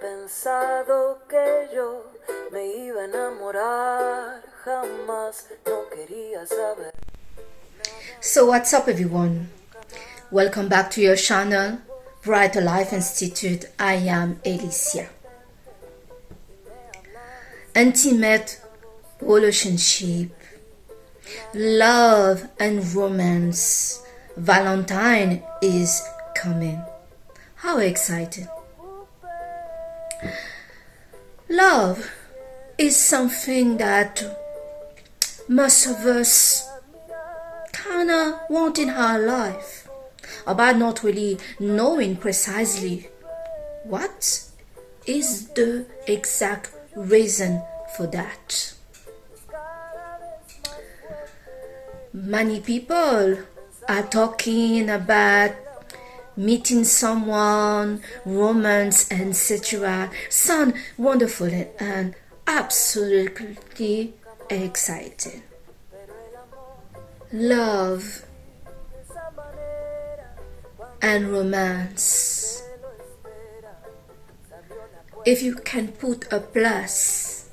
pensado que yo me iba a enamorar, jamás no quería saber. So what's up everyone? Welcome back to your channel, Brighter Life Institute. I am Alicia. Intimate relationship, love and romance. Valentine is coming. How exciting. Love is something that most of us kinda want in our life, but not really knowing precisely what is the exact reason for that. Many people are talking about meeting someone, romance, etc. Sound wonderful and absolutely exciting. Love and romance. If you can put a plus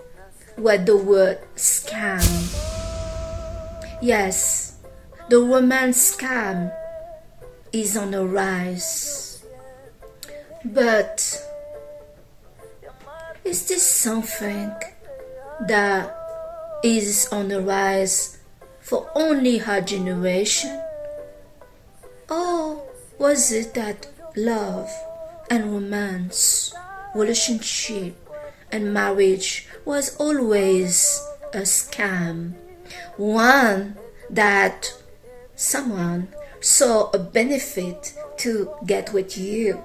with the word scam. Yes, the romance scam is on the rise. But is this something that is on the rise for only her generation? Or was it that love and romance, relationship and marriage was always a scam? One that someone saw a benefit to get with you,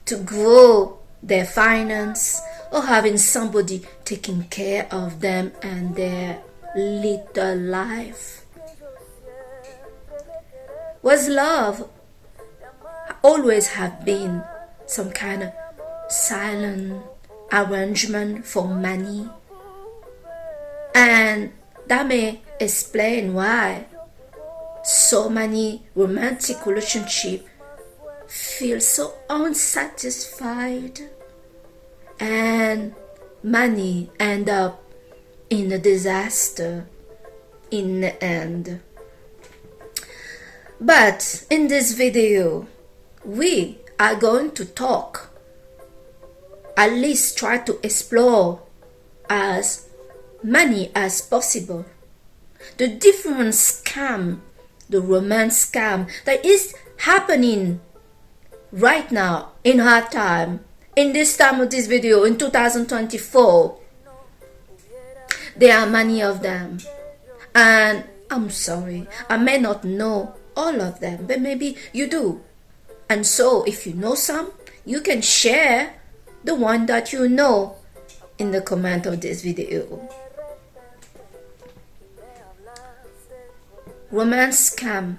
to grow their finance, or having somebody taking care of them and their little life. Was love always have been some kind of silent arrangement for money? And that may explain why so many romantic relationships feel so unsatisfied and money end up in a disaster in the end. But in this video, we are going to talk, at least try to explore as many as possible, the different scam, the romance scam that is happening right now in our time, in this time of this video, in 2024. There are many of them, and I'm sorry, I may not know all of them, but maybe you do. And so if you know some, you can share the one that you know in the comment of this video. Romance scam.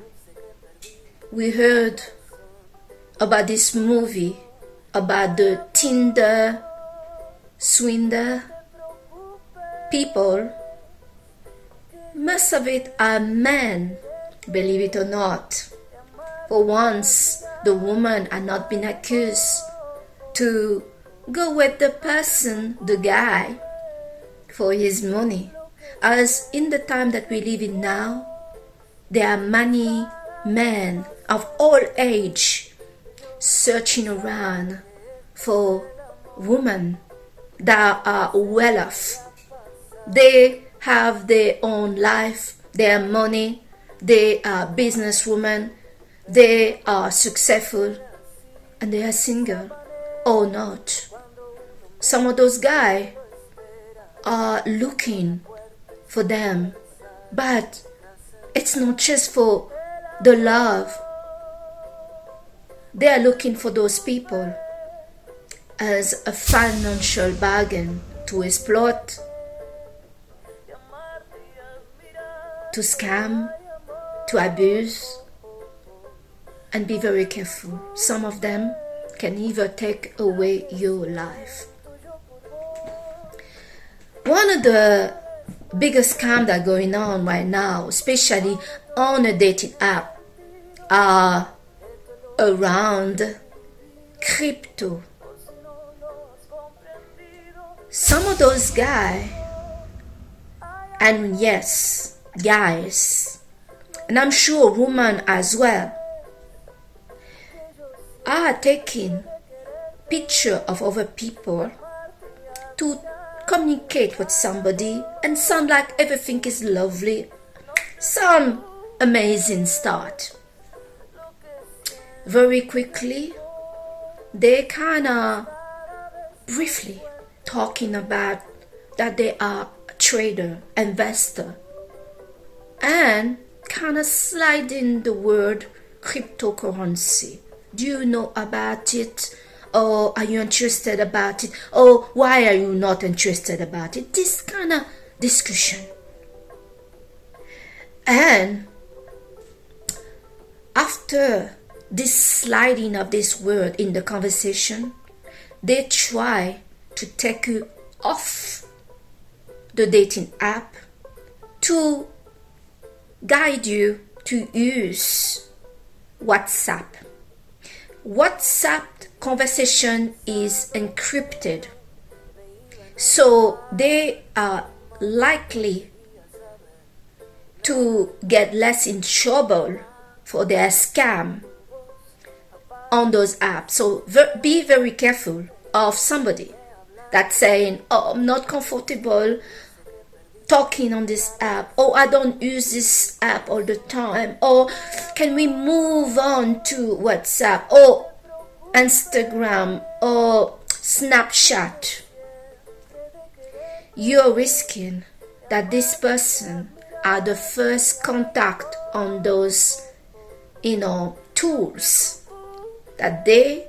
We heard about this movie about the Tinder swindler. People, most of it are men, believe it or not. For once, the woman had not been accused to go with the person, the guy, for his money. As in the time that we live in now, there are many men of all age searching around for women that are well off. They have their own life, their money, they are businesswomen, they are successful, and they are single or not. Some of those guys are looking for them, but it's not just for the love. They are looking for those people as a financial bargain to exploit, to scam, to abuse. And be very careful. Some of them can even take away your life. One of the biggest scams that are going on right now, especially on a dating app, are around crypto. some of those guys, and yes, guys, and I'm sure women as well, are taking picture of other people to communicate with somebody and sound like everything is lovely, some amazing start. Very quickly, they kind of briefly talking about that they are a trader, investor, and kind of slide in the word cryptocurrency. Do you know about it? Or are you interested about it? Or why are you not interested about it? This kind of discussion. And after this sliding of this word in the conversation, they try to take you off the dating app to guide you to use WhatsApp. WhatsApp conversation is encrypted, so they are likely to get less in trouble for their scam on those apps. So be very careful of somebody that's saying, oh, I'm not comfortable talking on this app, or I don't use this app all the time, or can we move on to WhatsApp or Instagram or Snapchat? You're risking that this person are the first contact on those tools, that they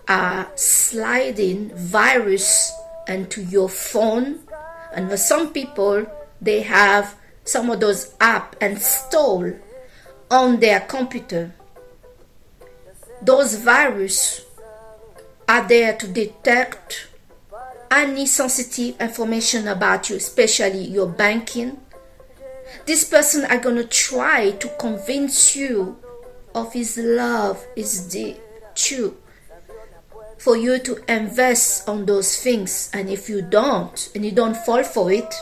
are sliding virus into your phone. And for some people, they have some of those apps installed on their computer. Those viruses are there to detect any sensitive information about you, especially your banking. This person are going to try to convince you of his love is deep, true, for you to invest on those things. And if you don't, and you don't fall for it,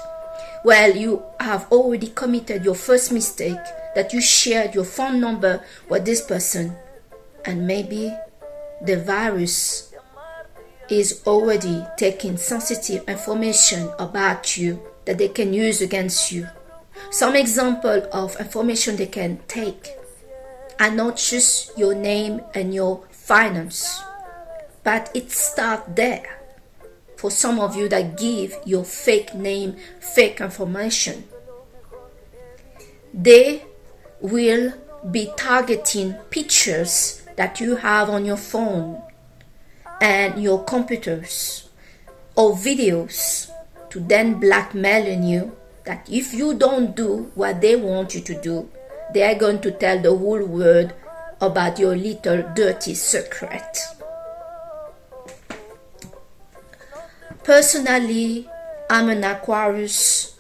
well, you have already committed your first mistake, that you shared your phone number with this person, and maybe the virus is already taking sensitive information about you that they can use against you. Some example of information they can take are not just your name and your finance, but it starts there. For some of you that give your fake name, fake information, they will be targeting pictures that you have on your phone and your computers, or videos, to then blackmail you that if you don't do what they want you to do, they are going to tell the whole world about your little dirty secret. Personally, I'm an Aquarius,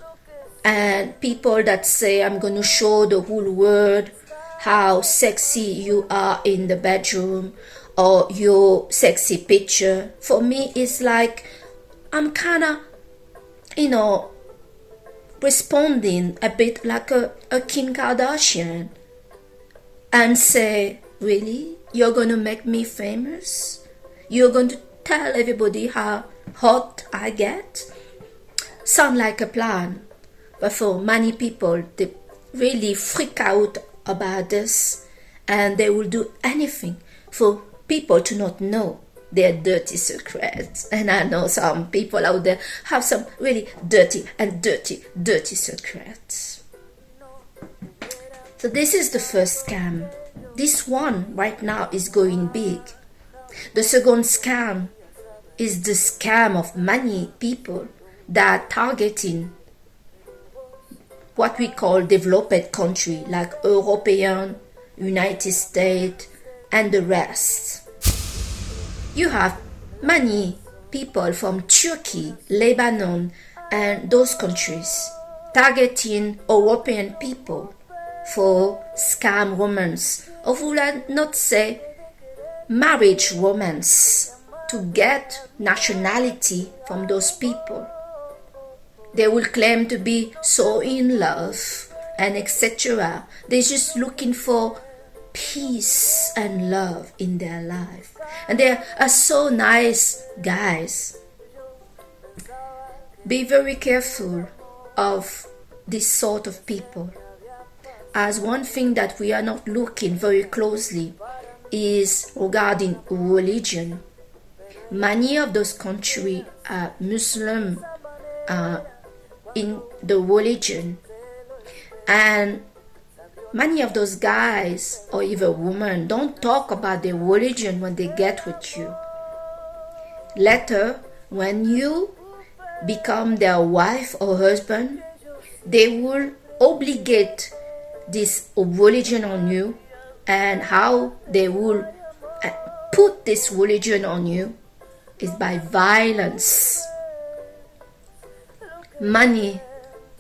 and people that say I'm going to show the whole world how sexy you are in the bedroom, or your sexy picture, for me it's like I'm kind of, responding a bit like a Kim Kardashian, and say, really? You're going to make me famous? You're going to tell everybody how hot I get? Sound like a plan, but for many people, they really freak out about this, and they will do anything for people to not know their dirty secrets. And I know some people out there have some really dirty secrets. So this is the first scam. This one right now is going big. The second scam is the scam of many people that are targeting what we call developed country, like European, United States, and the rest. You have many people from Turkey, Lebanon, and those countries targeting European people for scam romance, or would I not say marriage romance. to get nationality from those people. They will claim to be so in love and etc. They're just looking for peace and love in their life. And they are so nice guys. Be very careful of this sort of people. As one thing that we are not looking very closely is regarding religion. Many of those countries are Muslim in the religion, and many of those guys or even women don't talk about their religion when they get with you. Later, when you become their wife or husband, they will obligate this religion on you, and how they will put this religion on you is by violence. Many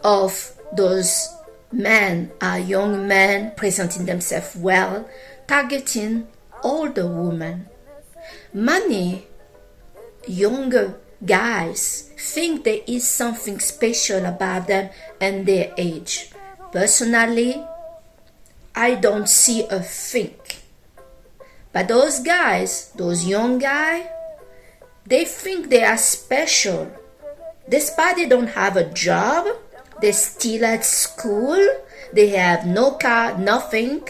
of those men are young men presenting themselves well, targeting older women. Many younger guys think there is something special about them and their age. Personally, I don't see a thing. But those guys, those young guys, they think they are special. Despite they don't have a job, they're still at school, they have no car, nothing,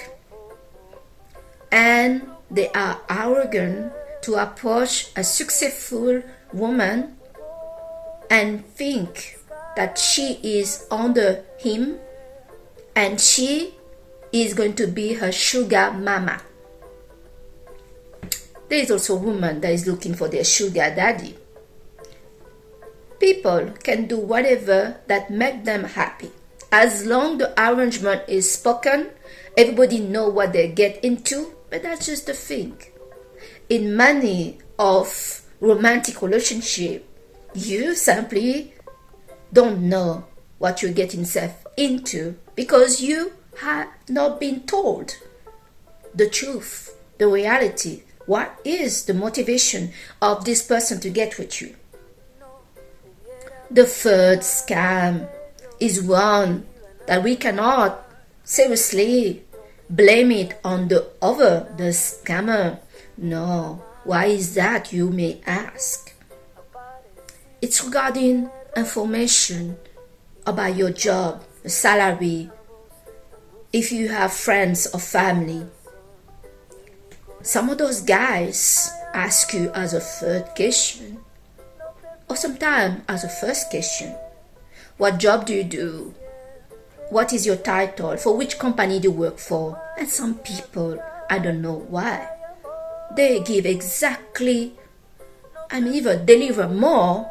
and they are arrogant to approach a successful woman and think that she is under him and she is going to be her sugar mama. There is also a woman that is looking for their sugar daddy. People can do whatever that makes them happy. As long the arrangement is spoken, everybody know what they get into, but that's just the thing. In many of romantic relationship, you simply don't know what you're getting yourself into because you have not been told the truth, the reality. What is the motivation of this person to get with you? The third scam is one that we cannot seriously blame it on the scammer. No. Why is that, you may ask? It's regarding information about your job, salary, if you have friends or family. Some of those guys ask you as a third question, or sometimes as a first question. What job do you do? What is your title? For which company do you work for? And some people, I don't know why, they give exactly, even deliver more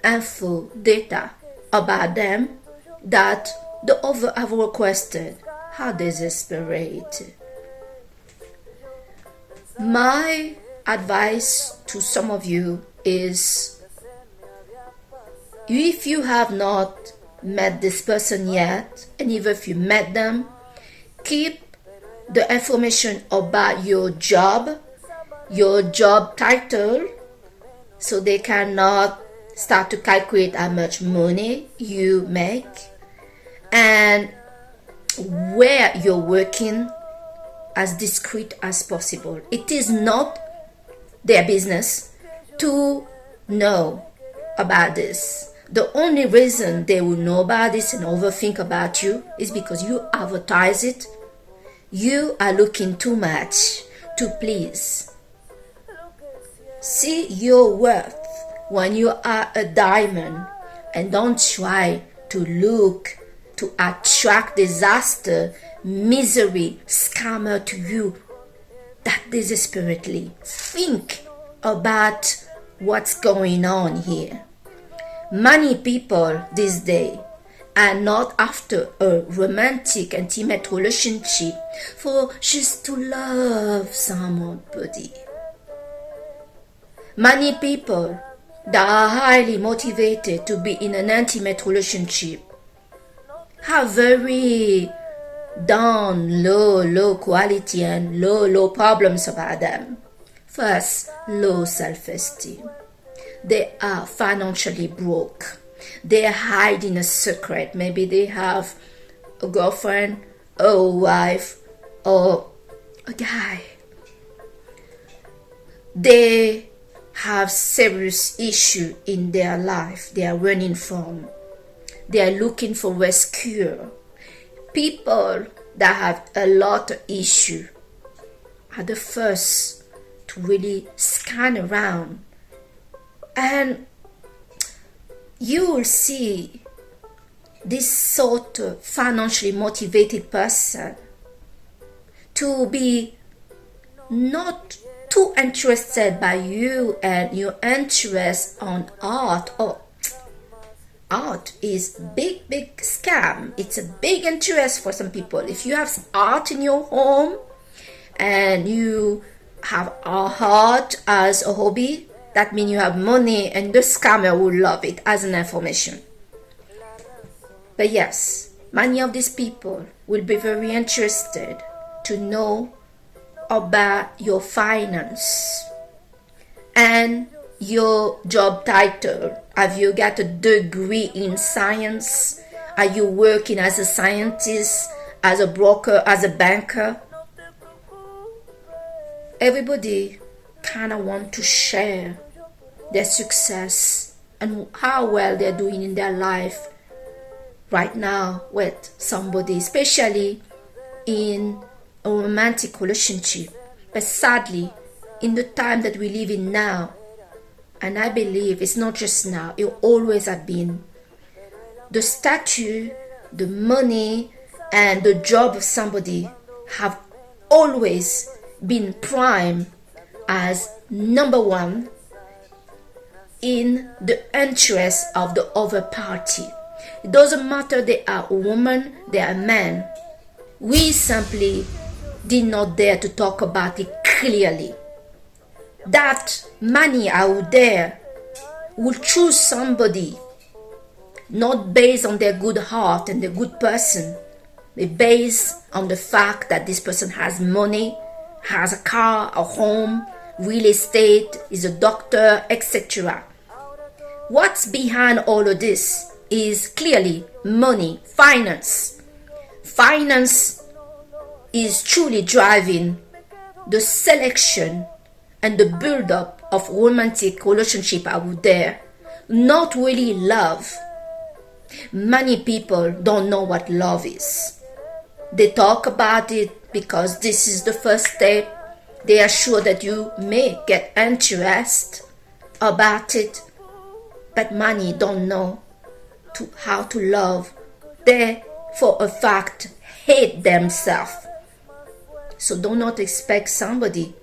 info, data about them that the other have requested. How desperate. My advice to some of you is, if you have not met this person yet, and even if you met them, keep the information about your job title, so they cannot start to calculate how much money you make and where you're working as discreet as possible. It is not their business to know about this. The only reason they will know about this and overthink about you is because you advertise it. You are looking too much to please. See your worth when you are a diamond, and don't try to look to attract disaster, misery, scammer to you that desperately. Think about what's going on here. Many people these days are not after a romantic, intimate relationship for just to love somebody. Many people that are highly motivated to be in an intimate relationship have very down, low quality and low problems about them. First, low self-esteem. They are financially broke. They hide in a secret. Maybe they have a girlfriend, a wife, or a guy. They have serious issue in their life they are running from. They are looking for rescue. People that have a lot of issue are the first to really scan around, and you will see this sort of financially motivated person to be not too interested by you and your interest on art. Or art is big scam. It's a big interest for some people. If you have art in your home and you have art as a hobby, that means you have money, and the scammer will love it as an information. But yes, many of these people will be very interested to know about your finance and your job title. Have you got a degree in science? Are you working as a scientist, as a broker, as a banker? Everybody kind of want to share their success and how well they're doing in their life right now with somebody, especially in a romantic relationship. But sadly, in the time that we live in now, and I believe it's not just now, it always have been, the status, the money, and the job of somebody have always been prime as number one in the interest of the other party. It doesn't matter they are a woman, they are a man. We simply did not dare to talk about it clearly. That money out there will choose somebody not based on their good heart and their good person, but based on the fact that this person has money, has a car, a home, real estate, is a doctor, etc. What's behind all of this is clearly money, finance. Finance is truly driving the selection and the build-up of romantic relationship out there, not really love. Many people don't know what love is. They talk about it because this is the first step. They are sure that you may get interest about it, but many don't know how to love. They, for a fact, hate themselves. So do not expect somebody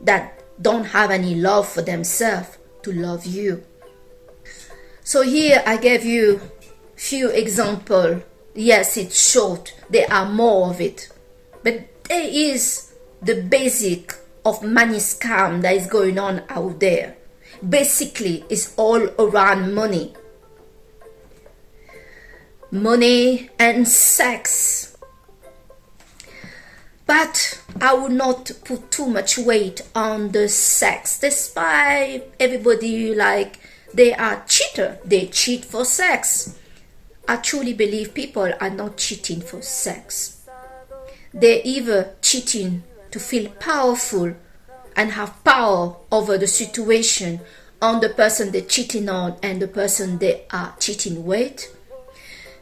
that don't have any love for themselves to love you. So here I gave you few examples. Yes, it's short. There are more of it. But there is the basic of money scam that is going on out there. Basically, it's all around money. Money and sex. But I will not put too much weight on the sex. Despite everybody like they are cheater, they cheat for sex. I truly believe people are not cheating for sex. They're either cheating to feel powerful and have power over the situation on the person they're cheating on and the person they are cheating with.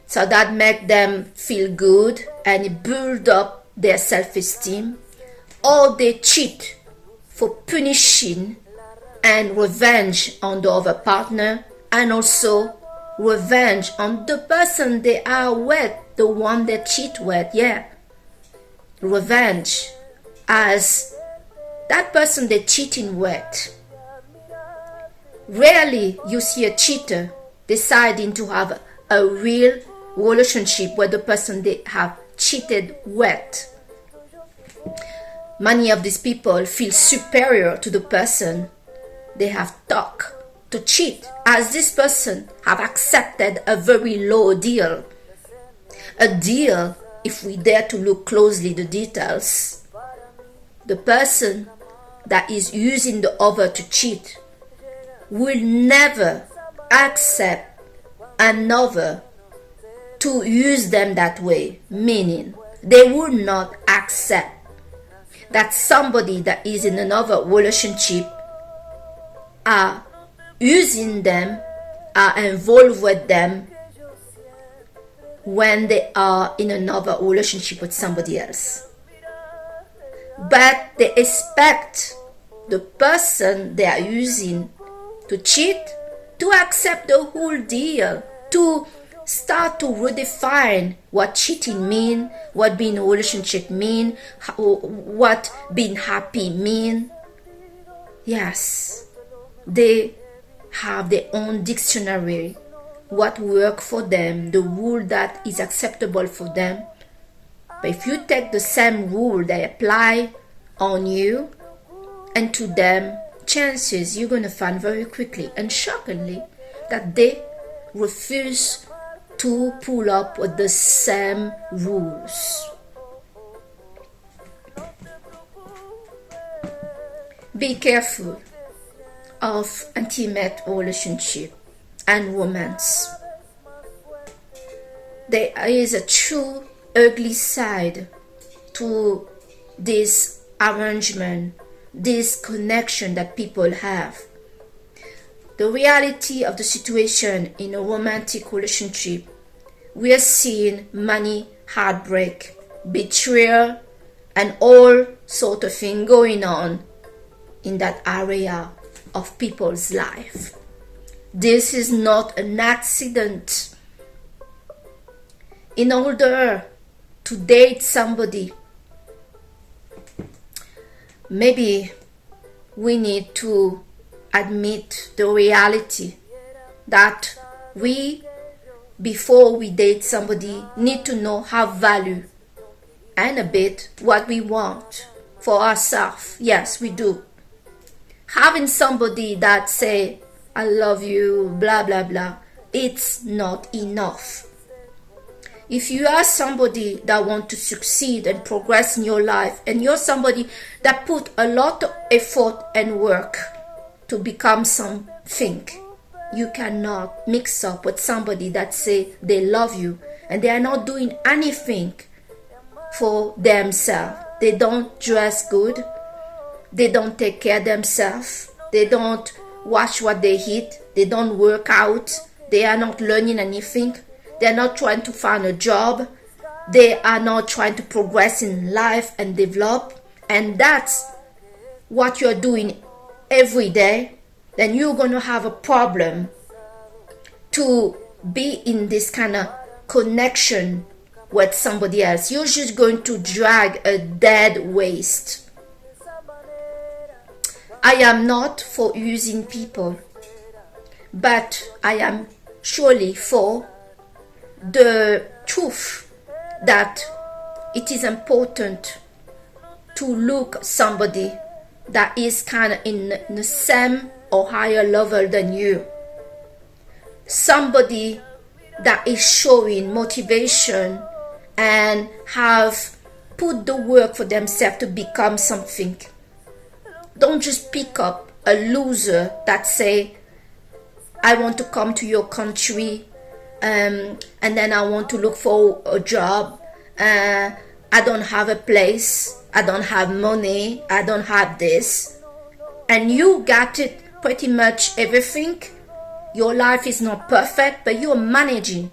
So that makes them feel good and it builds up their self-esteem. Or they cheat for punishing and revenge on the other partner, and also revenge on the person they are with, the one they cheat with. Yeah, revenge as that person they're cheating with. Rarely you see a cheater deciding to have a real relationship with the person they have cheated with. Many of these people feel superior to the person they have talked to cheat, as this person have accepted a very low deal. A deal, if we dare to look closely the details, the person that is using the other to cheat will never accept another to use them that way. Meaning, they will not accept that somebody that is in another relationship are using them, are involved with them when they are in another relationship with somebody else. But they expect the person they are using to cheat to accept the whole deal, to start to redefine what cheating mean, what being in a relationship mean, what being happy mean. Yes, they have their own dictionary, what work for them, the rule that is acceptable for them. But if you take the same rule they apply on you and to them, chances you're going to find very quickly and shockingly that they refuse to pull up with the same rules. Be careful of intimate relationship and romance. There is a true ugly side to this arrangement, this connection that people have. The reality of the situation in a romantic relationship, we are seeing many heartbreak, betrayal, and all sort of thing going on in that area of people's life. This is not an accident. In order to date somebody, maybe we need to admit the reality that we, before we date somebody, need to know how value and a bit what we want for ourselves. Yes, we do. Having somebody that say, I love you, blah, blah, blah, it's not enough. If you are somebody that want to succeed and progress in your life, and you're somebody that put a lot of effort and work to become something, you cannot mix up with somebody that say they love you and they are not doing anything for themselves. They don't dress good, they don't take care of themselves, they don't watch what they eat, they don't work out, they are not learning anything, they are not trying to find a job, they are not trying to progress in life and develop, and that's what you're doing every day, then you're going to have a problem to be in this kind of connection with somebody else. You're just going to drag a dead waste. I am not for using people, but I am surely for the truth that it is important to look somebody that is kind of in the same or higher level than you. Somebody that is showing motivation and have put the work for themselves to become something. Don't just pick up a loser that say, I want to come to your country and then I want to look for a job. I don't have a place. I don't have money. I don't have this. And you got it pretty much everything. Your life is not perfect, but you're managing.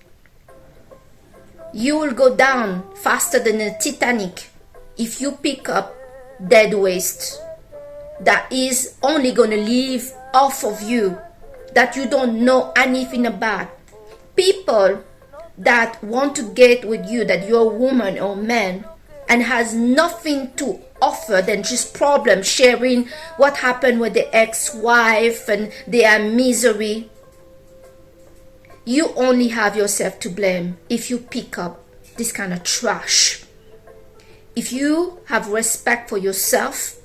You will go down faster than a Titanic if you pick up dead waste that is only going to live off of you, that you don't know anything about. People that want to get with you, that you're a woman or man, and has nothing to offer than just problem sharing what happened with the ex-wife and their misery. You only have yourself to blame if you pick up this kind of trash. If you have respect for yourself,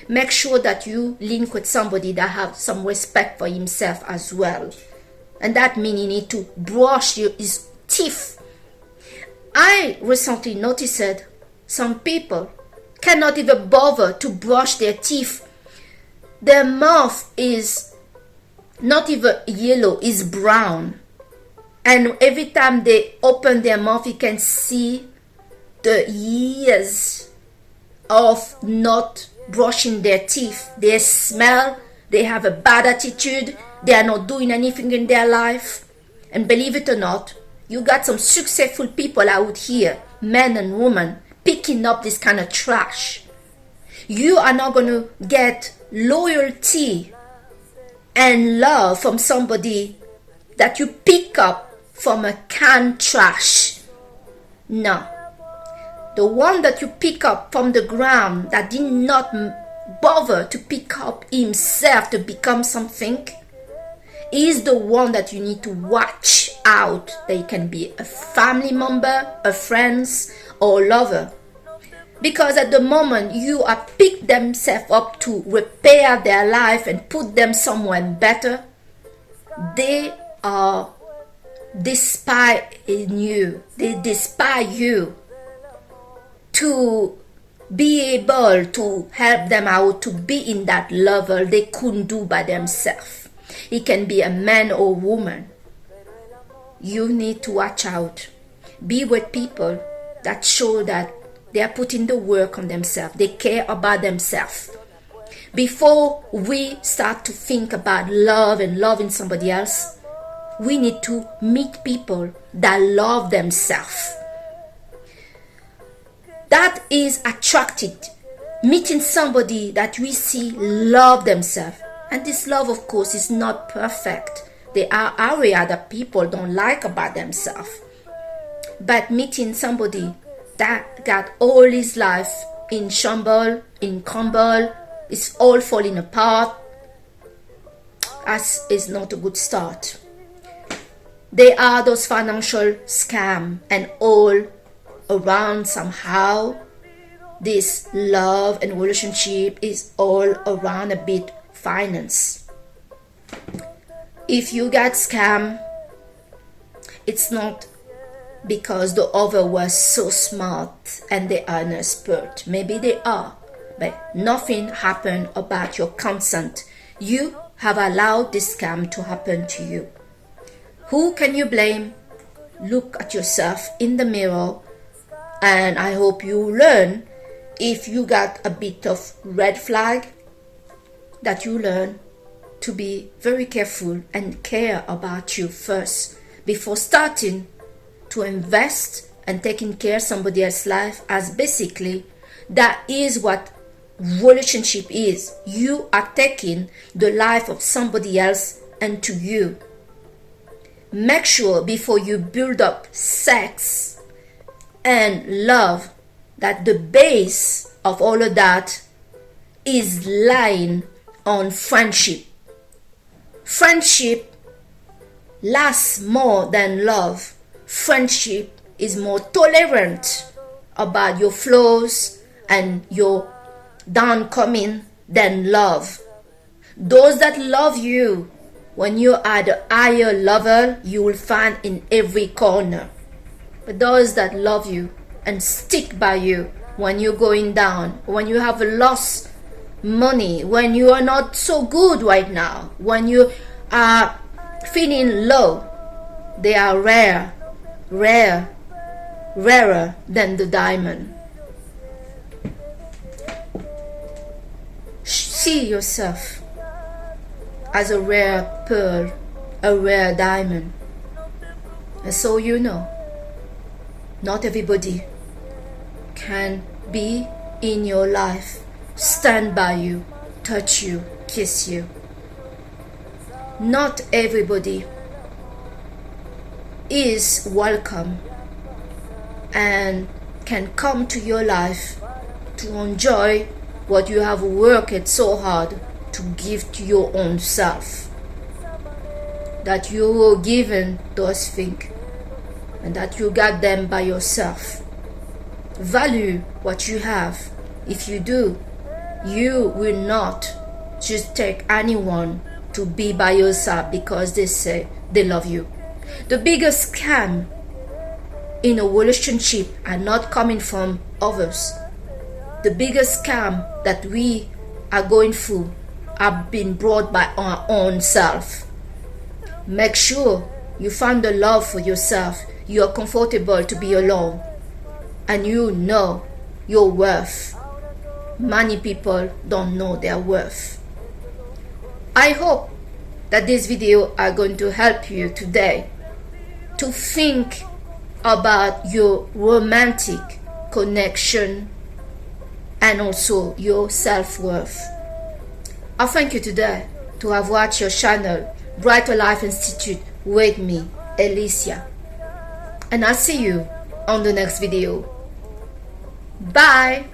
make sure that you link with somebody that has some respect for himself as well. And that means you need to brush his teeth. I recently noticed some people cannot even bother to brush their teeth Their mouth is not even yellow, it's brown. And every time they open their mouth, you can see the years of not brushing their teeth. They smell, they have a bad attitude, they are not doing anything in their life. And believe it or not, you got some successful people out here, men and women, picking up this kind of trash. You are not going to get loyalty and love from somebody that you pick up from a canned trash. No. The one that you pick up from the ground that did not bother to pick up himself to become something is the one that you need to watch out. They can be a family member, a friend, or lover. Because at the moment you are pick themselves up to repair their life and put them somewhere better, they are despising you. They despise you to be able to help them out to be in that level they couldn't do by themselves. It can be a man or woman. You need to watch out. Be with people that show that they are putting the work on themselves. They care about themselves. Before we start to think about love and loving somebody else, we need to meet people that love themselves. That is attracted. Meeting somebody that we see love themselves. And this love, of course, is not perfect. There are areas that people don't like about themselves. But meeting somebody that got all his life in shambles, in crumble, is all falling apart, as is not a good start. There are those financial scams, and all around somehow this love and relationship is all around a bit finance. If you got scammed, it's not because the other was so smart and they are an expert. Maybe they are, but nothing happened about your consent. You have allowed this scam to happen to you. Who can you blame? Look at yourself in the mirror, and I hope you learn, if you got a bit of red flag, that you learn to be very careful and care about you first before starting to invest and taking care of somebody else's life, as basically that is what relationship is. You are taking the life of somebody else into you. Make sure before you build up sex and love that the base of all of that is lying on friendship. Friendship lasts more than love. Friendship is more tolerant about your flaws and your downcoming than love. Those that love you when you are at a higher level, you will find in every corner. But those that love you and stick by you when you're going down, when you have lost money, when you are not so good right now, when you are feeling low, they are rarer than the diamond. See yourself as a rare pearl, a rare diamond. And so you know, not everybody can be in your life, stand by you, touch you, kiss you. Not everybody is welcome and can come to your life to enjoy what you have worked so hard to give to your own self. That you were given those things and that you got them by yourself. Value what you have. If you do, you will not just take anyone to be by yourself because they say they love you. The biggest scam in a relationship are not coming from others. The biggest scam that we are going through have been brought by our own self. Make sure you find the love for yourself. You are comfortable to be alone, and you know your worth. Many people don't know their worth. I hope that this video are going to help you today to think about your romantic connection and also your self-worth. I thank you today to have watched your channel Brighter Life Institute with me, Alicia, and I'll see you on the next video. Bye.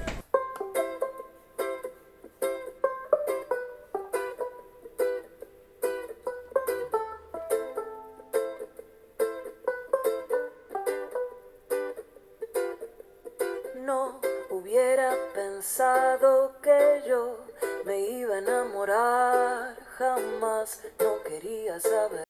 No hubiera pensado que yo me iba a enamorar, jamás no quería saber